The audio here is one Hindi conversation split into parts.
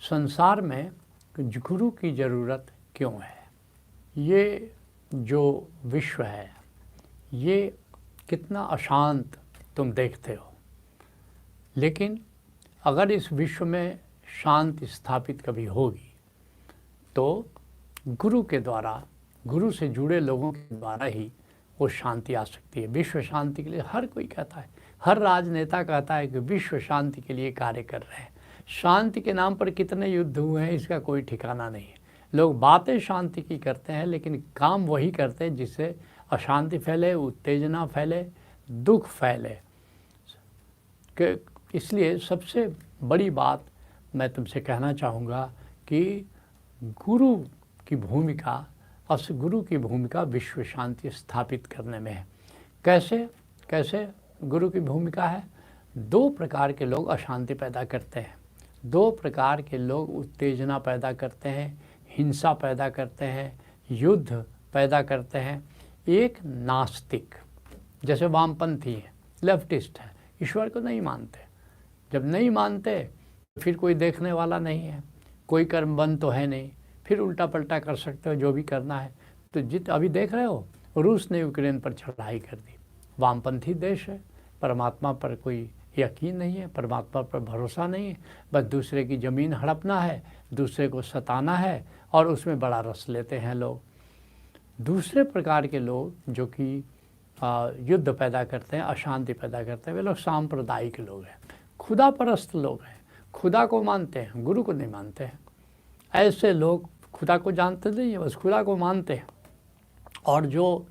संसार में गुरु की ज़रूरत क्यों है। ये जो विश्व है ये कितना अशांत तुम देखते हो, लेकिन अगर इस विश्व में शांति स्थापित कभी होगी तो गुरु के द्वारा, गुरु से जुड़े लोगों के द्वारा ही वो शांति आ सकती है। विश्व शांति के लिए हर कोई कहता है, हर राजनेता कहता है कि विश्व शांति के लिए कार्य कर रहे हैं। शांति के नाम पर कितने युद्ध हुए हैं इसका कोई ठिकाना नहीं है। लोग बातें शांति की करते हैं लेकिन काम वही करते हैं जिससे अशांति फैले, उत्तेजना फैले, दुख फैले। इसलिए सबसे बड़ी बात मैं तुमसे कहना चाहूँगा कि गुरु की भूमिका, गुरु की भूमिका विश्व शांति स्थापित करने में है। कैसे गुरु की भूमिका है? दो प्रकार के लोग अशांति पैदा करते हैं, दो प्रकार के लोग उत्तेजना पैदा करते हैं, हिंसा पैदा करते हैं, युद्ध पैदा करते हैं। एक नास्तिक, जैसे वामपंथी है, लेफ्टिस्ट है, ईश्वर को नहीं मानते। जब नहीं मानते फिर कोई देखने वाला नहीं है, कोई कर्मबंध तो है नहीं, फिर उल्टा पलटा कर सकते हो जो भी करना है। तो अभी देख रहे हो रूस ने यूक्रेन पर चढ़ाई कर दी। वामपंथी देश है, परमात्मा पर कोई यकीन नहीं है, परमात्मा पर भरोसा नहीं है, बस दूसरे की ज़मीन हड़पना है, दूसरे को सताना है और उसमें बड़ा रस लेते हैं लोग। दूसरे प्रकार के लोग जो कि युद्ध पैदा करते हैं, अशांति पैदा करते हैं, वे लोग सांप्रदायिक लोग हैं, खुदा परस्त लोग हैं, खुदा को मानते हैं, गुरु को नहीं मानते हैं। ऐसे लोग खुदा को जानते नहीं है, बस खुदा को मानते हैं। और जो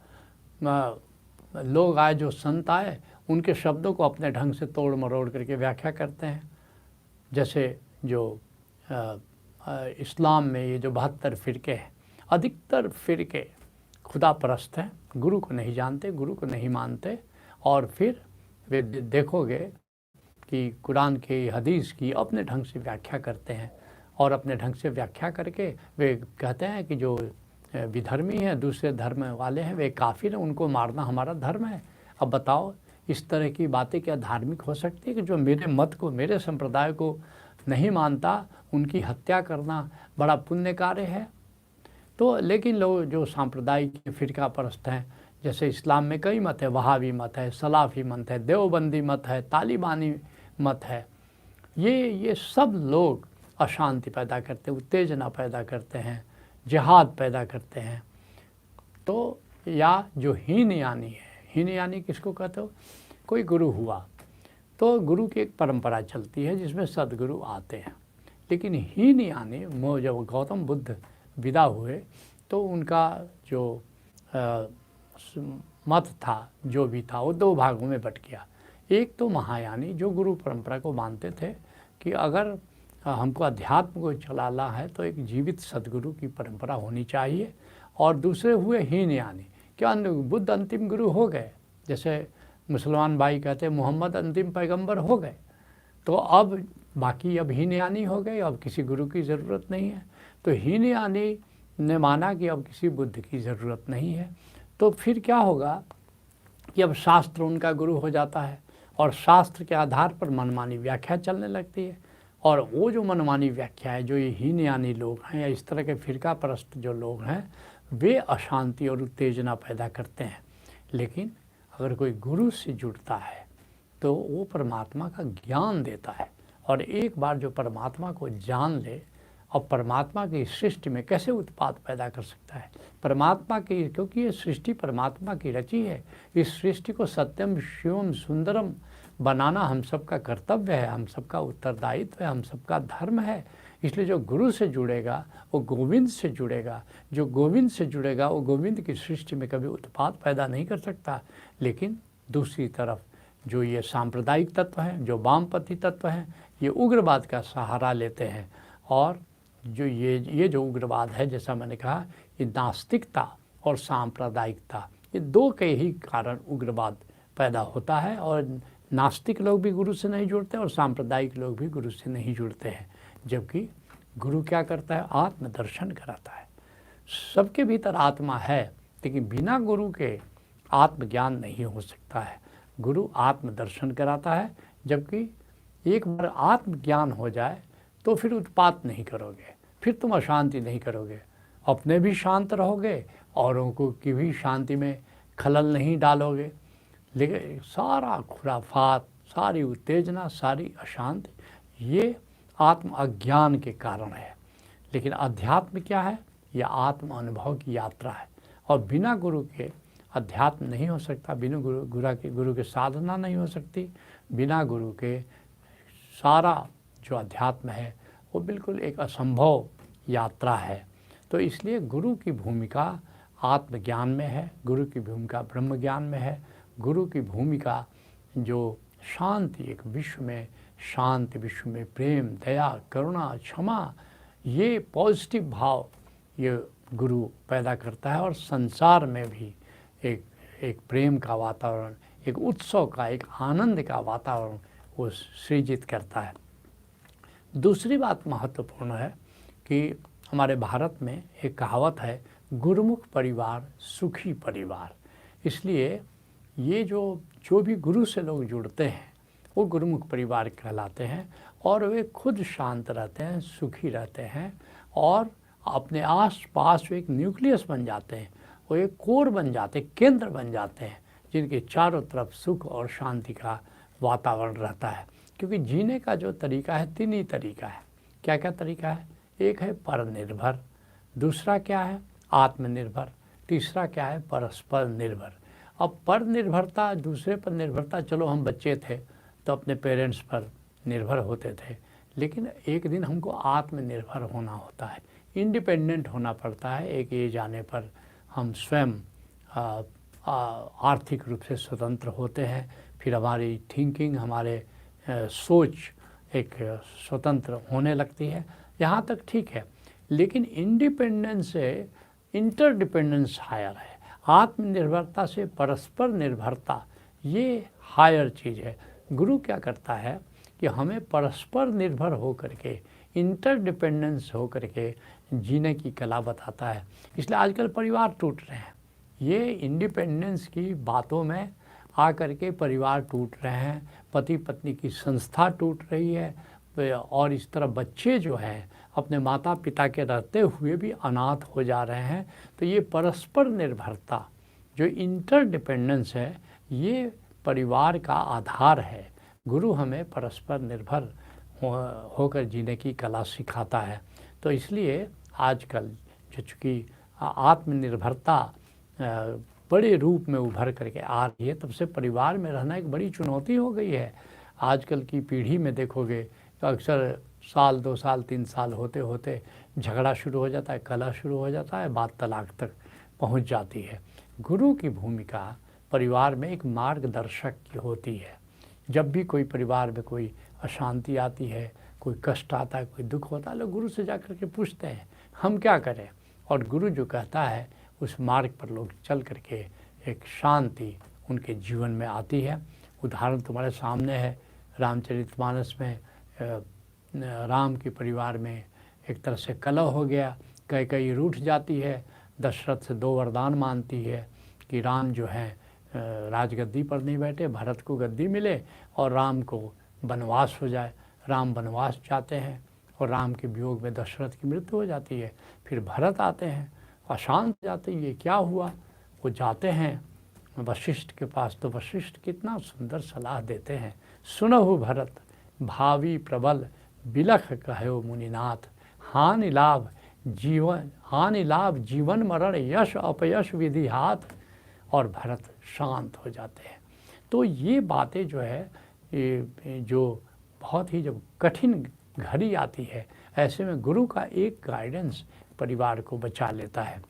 लोग आए, जो संत आए, उनके शब्दों को अपने ढंग से तोड़ मरोड़ करके व्याख्या करते हैं। जैसे जो इस्लाम में ये जो 72 फ़िरके हैं, अधिकतर फ़िरके खुदा परस्त हैं, गुरु को नहीं जानते, गुरु को नहीं मानते। और फिर वे देखोगे कि कुरान की, हदीस की अपने ढंग से व्याख्या करते हैं और अपने ढंग से व्याख्या करके वे कहते हैं कि जो विधर्मी हैं, दूसरे धर्म वाले हैं, वे काफिर हैं, उनको मारना हमारा धर्म है। अब बताओ इस तरह की बातें क्या धार्मिक हो सकती है कि जो मेरे मत को, मेरे संप्रदाय को नहीं मानता, उनकी हत्या करना बड़ा पुण्य कार्य है। तो लेकिन लोग जो सांप्रदायिक फ़िरका परस्त हैं, जैसे इस्लाम में कई मत है, वहाबी मत है, सलाफ़ी मत है, देवबंदी मत है, तालिबानी मत है, ये सब लोग अशांति पैदा करते हैं, उत्तेजना पैदा करते हैं, जिहाद पैदा करते हैं। तो या जो हीनयानी है, हीनयानी किसको कहते हो? कोई गुरु हुआ तो गुरु की एक परंपरा चलती है जिसमें सदगुरु आते हैं, लेकिन हीनयानी जब गौतम बुद्ध विदा हुए तो उनका जो मत था, जो भी था, वो दो भागों में बट गया। एक तो महायानी जो गुरु परंपरा को मानते थे कि अगर हमको अध्यात्म को चलाना है तो एक जीवित सदगुरु की परंपरा होनी चाहिए। और दूसरे हुए हीनयानी, क्या बुद्ध अंतिम गुरु हो गए, जैसे मुसलमान भाई कहते हैं मोहम्मद अंतिम पैगंबर हो गए, तो अब बाकी अब हीनयानी हो गए, अब किसी गुरु की ज़रूरत नहीं है। तो हीनयानी ने माना कि अब किसी बुद्ध की ज़रूरत नहीं है। तो फिर क्या होगा कि अब शास्त्र उनका गुरु हो जाता है और शास्त्र के आधार पर मनमानी व्याख्या चलने लगती है। और वो जो मनमानी व्याख्या है, जो ये हीनयानी लोग हैं या इस तरह के फ़िरका परस्त जो लोग हैं, वे अशांति और उत्तेजना पैदा करते हैं। लेकिन अगर कोई गुरु से जुड़ता है तो वो परमात्मा का ज्ञान देता है, और एक बार जो परमात्मा को जान ले और परमात्मा की सृष्टि में कैसे उत्पाद पैदा कर सकता है, परमात्मा की, क्योंकि ये सृष्टि परमात्मा की रची है, इस सृष्टि को सत्यम शिवम सुंदरम बनाना हम सबका कर्तव्य है, हम सबका उत्तरदायित्व है, हम सबका धर्म है। इसलिए जो गुरु से जुड़ेगा वो गोविंद से जुड़ेगा, जो गोविंद से जुड़ेगा वो गोविंद की सृष्टि में कभी उत्पाद पैदा नहीं कर सकता। लेकिन दूसरी तरफ जो ये सांप्रदायिक तत्व हैं, जो वामपंथी तत्व हैं, ये उग्रवाद का सहारा लेते हैं। और जो ये जो उग्रवाद है, जैसा मैंने कहा, ये नास्तिकता और सांप्रदायिकता, ये दो के ही कारण उग्रवाद पैदा होता है। और नास्तिक लोग भी गुरु से नहीं जुड़ते और सांप्रदायिक लोग भी गुरु से नहीं जुड़ते हैं, जबकि गुरु क्या करता है? आत्मदर्शन कराता है। सबके भीतर आत्मा है, लेकिन बिना गुरु के आत्मज्ञान नहीं हो सकता है। गुरु आत्मदर्शन कराता है, जबकि एक बार आत्मज्ञान हो जाए तो फिर उत्पात नहीं करोगे, फिर तुम अशांति नहीं करोगे, अपने भी शांत रहोगे, औरों को की भी शांति में खलल नहीं डालोगे। लेकिन सारा खुराफात, सारी उत्तेजना, सारी अशांति ये आत्म अज्ञान के कारण है। लेकिन अध्यात्म क्या है? यह आत्म अनुभव की यात्रा है, और बिना गुरु के अध्यात्म नहीं हो सकता, बिना गुरु के साधना नहीं हो सकती, बिना गुरु के सारा जो अध्यात्म है वो बिल्कुल एक असंभव यात्रा है। तो इसलिए गुरु की भूमिका आत्मज्ञान में है, गुरु की भूमिका ब्रह्म ज्ञान में है, गुरु की भूमिका जो शांति, एक विश्व में शांति, विश्व में प्रेम, दया, करुणा, क्षमा, ये पॉजिटिव भाव ये गुरु पैदा करता है, और संसार में भी एक प्रेम का वातावरण, एक उत्सव का, एक आनंद का वातावरण वो सृजित करता है। दूसरी बात महत्वपूर्ण है कि हमारे भारत में एक कहावत है, गुरुमुख परिवार सुखी परिवार। इसलिए ये जो भी गुरु से लोग जुड़ते हैं वो गुरुमुख परिवार कहलाते हैं, और वे खुद शांत रहते हैं, सुखी रहते हैं, और अपने आस पास एक न्यूक्लियस बन जाते हैं, वो एक कोर बन जाते हैं, केंद्र बन जाते हैं, जिनके चारों तरफ सुख और शांति का वातावरण रहता है। क्योंकि जीने का जो तरीका है 3 ही तरीका है। क्या क्या तरीका है? एक है परनिर्भर, दूसरा क्या है आत्मनिर्भर, तीसरा क्या है परस्पर निर्भर। अब पर निर्भरता, दूसरे पर निर्भरता, चलो हम बच्चे थे तो अपने पेरेंट्स पर निर्भर होते थे, लेकिन एक दिन हमको आत्मनिर्भर होना होता है, इंडिपेंडेंट होना पड़ता है। एक एज आने पर हम स्वयं आर्थिक रूप से स्वतंत्र होते हैं, फिर हमारी थिंकिंग, हमारे सोच एक स्वतंत्र होने लगती है। यहाँ तक ठीक है, लेकिन इंडिपेंडेंस से इंटरडिपेंडेंस हायर है, आत्मनिर्भरता से परस्पर निर्भरता ये हायर चीज़ है। गुरु क्या करता है कि हमें परस्पर निर्भर हो करके, इंटरडिपेंडेंस हो करके जीने की कला बताता है। इसलिए आजकल परिवार टूट रहे हैं, ये इंडिपेंडेंस की बातों में आकर के परिवार टूट रहे हैं, पति पत्नी की संस्था टूट रही है, और इस तरह बच्चे जो हैं अपने माता पिता के रहते हुए भी अनाथ हो जा रहे हैं। तो ये परस्पर निर्भरता, जो इंटरडिपेंडेंस है, ये परिवार का आधार है। गुरु हमें परस्पर निर्भर होकर जीने की कला सिखाता है। तो इसलिए आजकल जो चूँकि आत्मनिर्भरता बड़े रूप में उभर करके आ रही है, तब से परिवार में रहना एक बड़ी चुनौती हो गई है। आजकल की पीढ़ी में देखोगे तो अक्सर साल 2 साल 3 साल होते होते झगड़ा शुरू हो जाता है, कलह शुरू हो जाता है, बात तलाक तक पहुंच जाती है। गुरु की भूमिका परिवार में एक मार्गदर्शक की होती है। जब भी कोई परिवार में कोई अशांति आती है, कोई कष्ट आता है, कोई दुख होता है, लोग गुरु से जाकर के पूछते हैं हम क्या करें, और गुरु जो कहता है उस मार्ग पर लोग चल करके एक शांति उनके जीवन में आती है। उदाहरण तुम्हारे सामने है, रामचरितमानस में राम के परिवार में एक तरह से कलह हो गया, कैकेयी रूठ जाती है, दशरथ से 2 वरदान मांगती है कि राम जो है राजगद्दी पर नहीं बैठे, भरत को गद्दी मिले और राम को वनवास हो जाए। राम वनवास जाते हैं और राम के वियोग में दशरथ की मृत्यु हो जाती है। फिर भरत आते हैं, अशांत जाते हैं, ये क्या हुआ। वो जाते हैं वशिष्ठ के पास, तो वशिष्ठ कितना सुंदर सलाह देते हैं, सुनहु भरत भावी प्रबल बिलख कहो मुनिनाथ, हानि लाभ जीवन मरण यश अपयश विधि हाथ, और भरत शांत हो जाते हैं। तो ये बातें जो है जो बहुत ही जब कठिन घड़ी आती है, ऐसे में गुरु का एक गाइडेंस परिवार को बचा लेता है।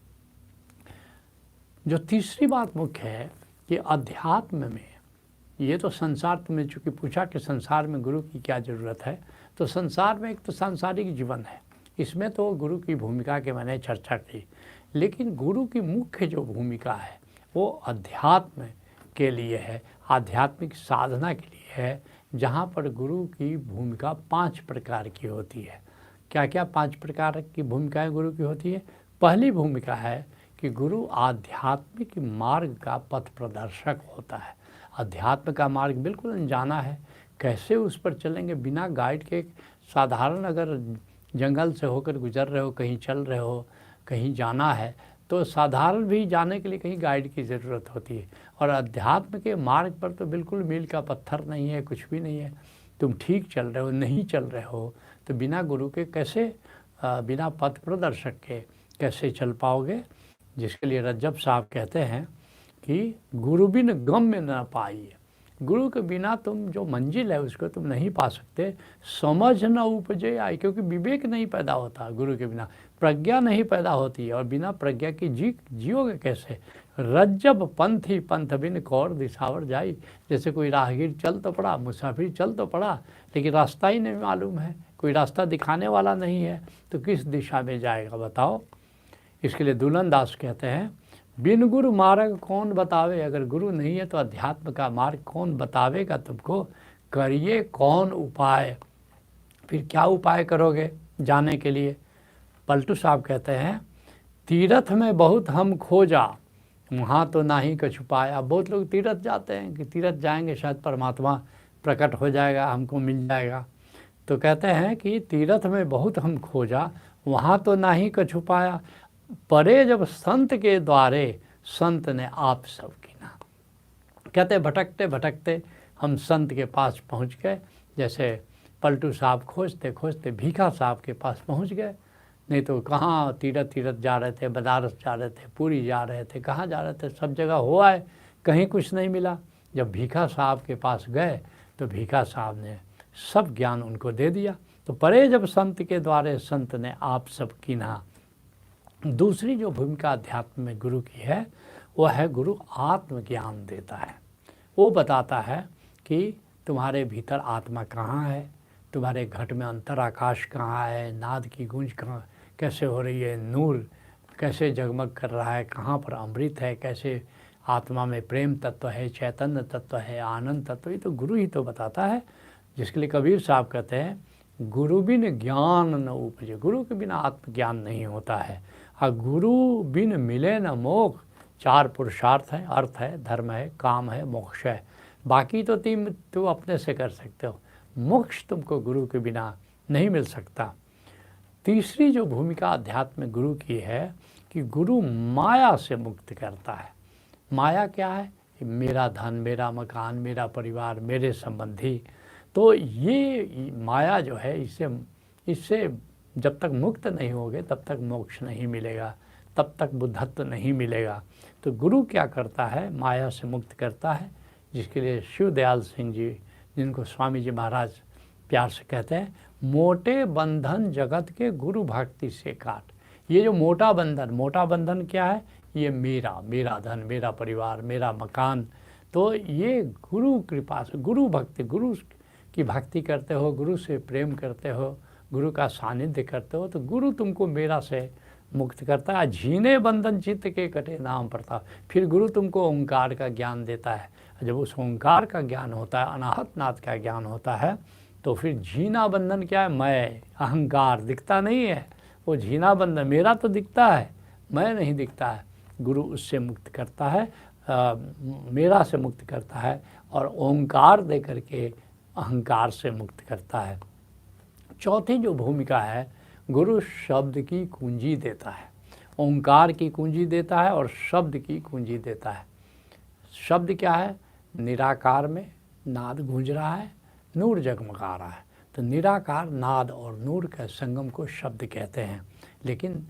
जो तीसरी बात मुख्य है कि अध्यात्म में, ये तो संसार, तुमने चूँकि पूछा कि संसार में गुरु की क्या ज़रूरत है, तो संसार में एक तो सांसारिक जीवन है, इसमें तो गुरु की भूमिका की मैंने चर्चा की। लेकिन गुरु की मुख्य जो भूमिका है वो अध्यात्म के लिए है, आध्यात्मिक साधना के लिए है, जहाँ पर गुरु की भूमिका 5 प्रकार की होती है। क्या क्या 5 प्रकार की भूमिकाएं गुरु की होती है? पहली भूमिका है कि गुरु आध्यात्मिक मार्ग का पथ प्रदर्शक होता है। अध्यात्म का मार्ग बिल्कुल अनजाना है, कैसे उस पर चलेंगे बिना गाइड के। साधारण अगर जंगल से होकर गुजर रहे हो, कहीं चल रहे हो, कहीं जाना है, तो साधारण भी जाने के लिए कहीं गाइड की ज़रूरत होती है। और अध्यात्म के मार्ग पर तो बिल्कुल मील का पत्थर नहीं है, कुछ भी नहीं है। तुम ठीक चल रहे हो, नहीं चल रहे हो, तो बिना गुरु के कैसे, बिना पथ प्रदर्शक के कैसे चल पाओगे। जिसके लिए रज्जब साहब कहते हैं कि गुरु बिन गम्य न पाइए। गुरु के बिना तुम जो मंजिल है उसको तुम नहीं पा सकते। समझ न उपजे आई, क्योंकि विवेक नहीं पैदा होता गुरु के बिना, प्रज्ञा नहीं पैदा होती है, और बिना प्रज्ञा की जियोगे कैसे। रज्जब पंथी पंथ बिन कौर दिशावर जाई। जैसे कोई राहगीर चल तो पड़ा, मुसाफिर चल तो पड़ा, लेकिन रास्ता ही नहीं मालूम है, कोई रास्ता दिखाने वाला नहीं है, तो किस दिशा में जाएगा बताओ। इसके लिए दुल्हन दास कहते हैं, बिन गुरु मार्ग कौन बतावे। अगर गुरु नहीं है तो अध्यात्म का मार्ग कौन बतावेगा तुमको। करिए कौन उपाय। फिर क्या उपाय करोगे जाने के लिए। पलटू साहब कहते हैं, तीर्थ में बहुत हम खोजा, वहाँ तो ना ही कछु पाया। बहुत लोग तीर्थ जाते हैं कि तीर्थ जाएंगे शायद परमात्मा प्रकट हो जाएगा, हमको मिल जाएगा। तो कहते हैं कि तीर्थ में बहुत हम खोजा, वहाँ तो ना ही कछु पाया। परे जब संत के द्वारे, संत ने आप सब कीना। कहते भटकते भटकते हम संत के पास पहुंच गए। जैसे पलटू साहब खोजते खोजते भीखा साहब के पास पहुंच गए। नहीं तो कहाँ तीरथ तीरथ जा रहे थे, बनारस जा रहे थे, पूरी जा रहे थे, कहाँ जा रहे थे, सब जगह हो आए, कहीं कुछ नहीं मिला। जब भीखा साहब के पास गए तो भीखा साहब ने सब ज्ञान उनको दे दिया। तो परे जब संत के द्वारे, संत ने आप सब कीना। दूसरी जो भूमिका अध्यात्म में गुरु की है वो है गुरु आत्मज्ञान देता है। वो बताता है कि तुम्हारे भीतर आत्मा कहाँ है, तुम्हारे घट में अंतर आकाश कहाँ है, नाद की गूंज कहाँ कैसे हो रही है, नूर कैसे जगमग कर रहा है, कहाँ पर अमृत है, कैसे आत्मा में प्रेम तत्व है, चैतन्य तत्व है, आनंद तत्व, ये तो गुरु ही तो बताता है। जिसके लिए कबीर साहब कहते हैं, गुरु बिन ज्ञान न उपजे। गुरु के बिना आत्मज्ञान नहीं होता है। और गुरु बिन मिले न मोक्ष। चार पुरुषार्थ हैं, अर्थ है, धर्म है, काम है, मोक्ष है। बाकी तो तुम अपने से कर सकते हो, मोक्ष तुमको गुरु के बिना नहीं मिल सकता। तीसरी जो भूमिका अध्यात्म गुरु की है कि गुरु माया से मुक्त करता है। माया क्या है? मेरा धन, मेरा मकान, मेरा परिवार, मेरे संबंधी। तो ये माया जो है, इससे जब तक मुक्त नहीं होगे तब तक मोक्ष नहीं मिलेगा, तब तक बुद्धत्व नहीं मिलेगा। तो गुरु क्या करता है? माया से मुक्त करता है। जिसके लिए शिव दयाल सिंह जी, जिनको स्वामी जी महाराज प्यार से कहते हैं, मोटे बंधन जगत के गुरु भक्ति से काट। ये जो मोटा बंधन क्या है? ये मेरा धन, मेरा परिवार, मेरा मकान। तो ये गुरु कृपा से, गुरु भक्ति, गुरु की भक्ति करते हो, गुरु से प्रेम करते हो, गुरु का सानिध्य करते हो, तो गुरु तुमको मेरा से मुक्त करता है। झीने बंधन चित्त के कटे नाम प्रताप। फिर गुरु तुमको ओंकार का ज्ञान देता है। जब उस ओंकार का ज्ञान होता है, अनाहत नाथ का ज्ञान होता है, तो फिर झीना बंधन क्या है? मैं, अहंकार दिखता नहीं है। वो झीना बंधन मेरा तो दिखता है, मैं नहीं दिखता है। गुरु उससे मुक्त करता है, मेरा से मुक्त करता है, और ओंकार दे करके अहंकार से मुक्त करता है। चौथी जो भूमिका है, गुरु शब्द की कुंजी देता है। ओंकार की कुंजी देता है और शब्द की कुंजी देता है। शब्द क्या है? निराकार में नाद गूंज रहा है, नूर जगमगा रहा है। तो निराकार नाद और नूर के संगम को शब्द कहते हैं। लेकिन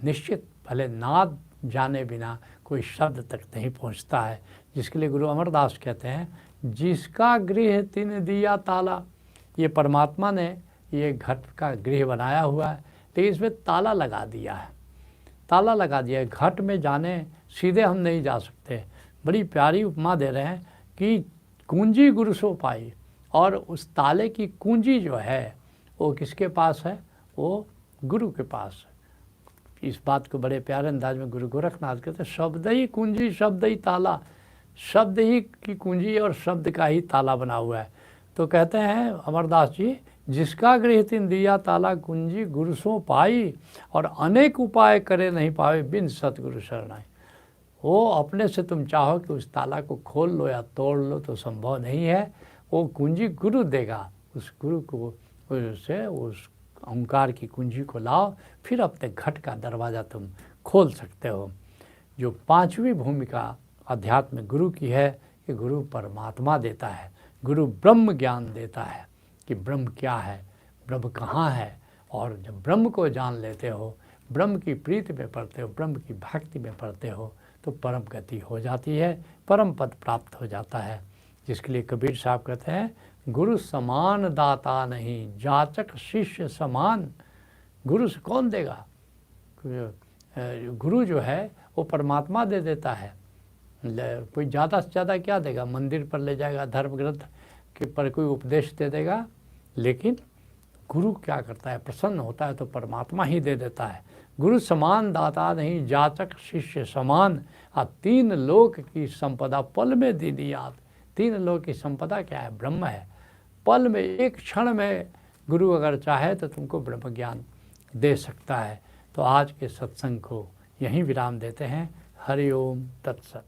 निश्चित भले नाद जाने बिना कोई शब्द तक नहीं पहुंचता है। जिसके लिए गुरु अमरदास कहते हैं, जिसका गृह तिन दिया ताला। ये परमात्मा ने ये घट का गृह बनाया हुआ है, लेकिन इसमें ताला लगा दिया है। ताला लगा दिया है, घट में जाने सीधे हम नहीं जा सकते। बड़ी प्यारी उपमा दे रहे हैं कि कुंजी गुरु सो पाई। और उस ताले की कुंजी जो है वो किसके पास है? वो गुरु के पास है। इस बात को बड़े प्यारे अंदाज में गुरु गोरखनाथ कहते हैं, शब्द ही कुंजी शब्द ही ताला। शब्द ही की कुंजी और शब्द का ही ताला बना हुआ है। तो कहते हैं अमरदास जी, जिसका गृह तिन दिया ताला कुंजी गुरु सो पाई, और अनेक उपाय करे नहीं पावे बिन सतगुरु शरणाई। वो अपने से तुम चाहो कि उस ताला को खोल लो या तोड़ लो तो संभव नहीं है। वो कुंजी गुरु देगा। उस गुरु को से उस ओंकार की कुंजी को लाओ, फिर अपने घट का दरवाज़ा तुम खोल सकते हो। जो पांचवी भूमिका अध्यात्म गुरु की है कि गुरु परमात्मा देता है, गुरु ब्रह्म ज्ञान देता है कि ब्रह्म क्या है, ब्रह्म कहाँ है। और जब ब्रह्म को जान लेते हो, ब्रह्म की प्रीति में पढ़ते हो, ब्रह्म की भक्ति में पढ़ते हो, तो परम गति हो जाती है, परम पद प्राप्त हो जाता है। जिसके लिए कबीर साहब कहते हैं, गुरु समान दाता नहीं, जाचक शिष्य समान। गुरु से कौन देगा? गुरु जो है वो परमात्मा दे देता है। कोई ज़्यादा से ज़्यादा क्या देगा? मंदिर पर ले जाएगा, धर्म ग्रंथ के पर कोई उपदेश दे देगा। लेकिन गुरु क्या करता है? प्रसन्न होता है तो परमात्मा ही दे देता है। गुरु समान दाता नहीं, जाचक शिष्य समान। तीन लोक की संपदा पल में दीनी याद। तीन लोक की संपदा क्या है? ब्रह्म है। पल में, एक क्षण में गुरु अगर चाहे तो तुमको ब्रह्म ज्ञान दे सकता है। तो आज के सत्संग को यहीं विराम देते हैं। हरि ओम तत्सत।